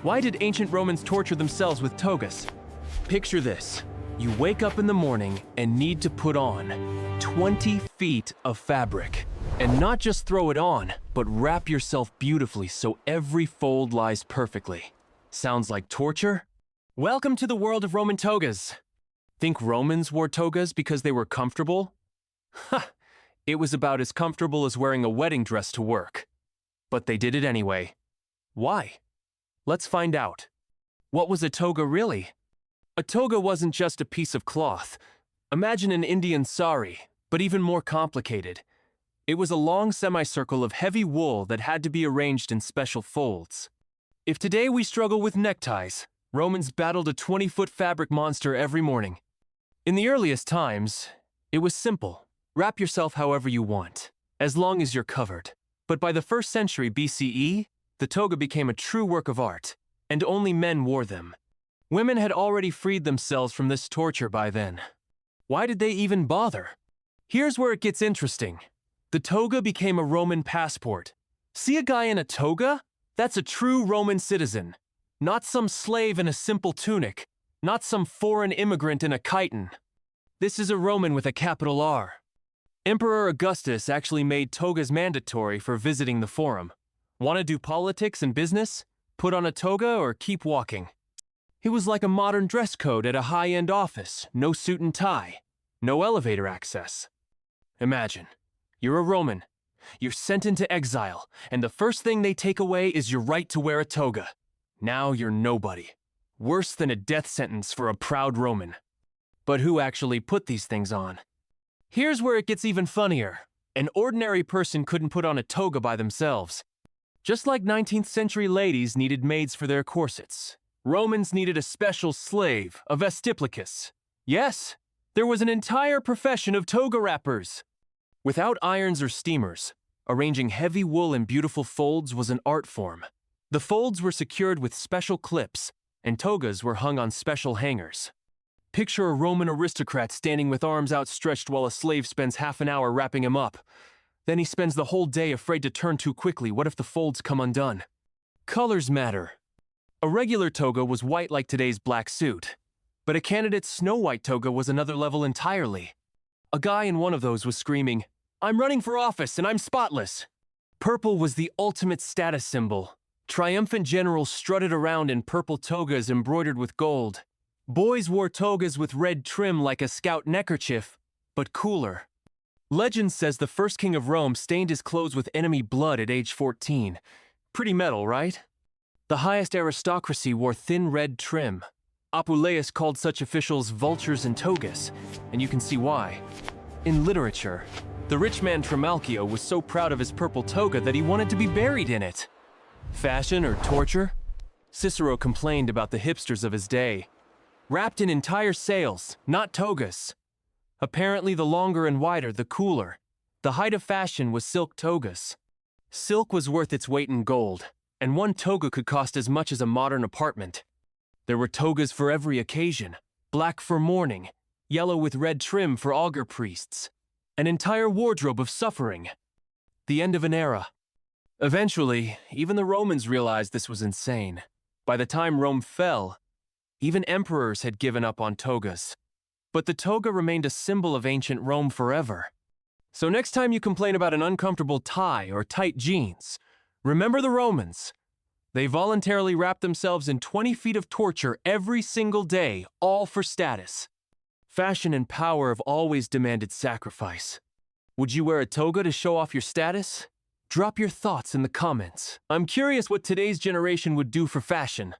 Why did ancient Romans torture themselves with togas? Picture this. You wake up in the morning and need to put on 20 feet of fabric. And not just throw it on, but wrap yourself beautifully so every fold lies perfectly. Sounds like torture? Welcome to the world of Roman togas. Think Romans wore togas because they were comfortable? Ha! It was about as comfortable as wearing a wedding dress to work. But they did it anyway. Why? Let's find out. What was a toga really? A toga wasn't just a piece of cloth. Imagine an Indian sari, but even more complicated. It was a long semicircle of heavy wool that had to be arranged in special folds. If today we struggle with neckties, Romans battled a 20-foot fabric monster every morning. In the earliest times, it was simple. Wrap yourself however you want, as long as you're covered. But by the 1st century BCE, the toga became a true work of art, and only men wore them. Women had already freed themselves from this torture by then. Why did they even bother? Here's where it gets interesting. The toga became a Roman passport. See a guy in a toga? That's a true Roman citizen. Not some slave in a simple tunic. Not some foreign immigrant in a chiton. This is a Roman with a capital R. Emperor Augustus actually made togas mandatory for visiting the forum. Want to do politics and business? Put on a toga or keep walking. It was like a modern dress code at a high-end office. No suit and tie. No elevator access. Imagine. You're a Roman. You're sent into exile, and the first thing they take away is your right to wear a toga. Now you're nobody. Worse than a death sentence for a proud Roman. But who actually put these things on? Here's where it gets even funnier. An ordinary person couldn't put on a toga by themselves. Just like 19th century ladies needed maids for their corsets, Romans needed a special slave, a vestiplicus. Yes, there was an entire profession of toga wrappers. Without irons or steamers, arranging heavy wool in beautiful folds was an art form. The folds were secured with special clips, and togas were hung on special hangers. Picture a Roman aristocrat standing with arms outstretched while a slave spends half an hour wrapping him up. Then he spends the whole day afraid to turn too quickly. What if the folds come undone? Colors matter. A regular toga was white like today's black suit, but a candidate's snow-white toga was another level entirely. A guy in one of those was screaming, "I'm running for office and I'm spotless." Purple was the ultimate status symbol. Triumphant generals strutted around in purple togas embroidered with gold. Boys wore togas with red trim like a scout neckerchief, but cooler. Legend says the first king of Rome stained his clothes with enemy blood at age 14. Pretty metal, right? The highest aristocracy wore thin red trim. Apuleius called such officials vultures and togas, and you can see why. In literature, the rich man Trimalchio was so proud of his purple toga that he wanted to be buried in it. Fashion or torture? Cicero complained about the hipsters of his day. Wrapped in entire sails, not togas. Apparently the longer and wider, the cooler. The height of fashion was silk togas. Silk was worth its weight in gold, and one toga could cost as much as a modern apartment. There were togas for every occasion. Black for mourning, yellow with red trim for augur priests. An entire wardrobe of suffering. The end of an era. Eventually, even the Romans realized this was insane. By the time Rome fell, even emperors had given up on togas. But the toga remained a symbol of ancient Rome forever. So next time you complain about an uncomfortable tie or tight jeans, remember the Romans. They voluntarily wrapped themselves in 20 feet of torture every single day, all for status. Fashion and power have always demanded sacrifice. Would you wear a toga to show off your status? Drop your thoughts in the comments. I'm curious what today's generation would do for fashion.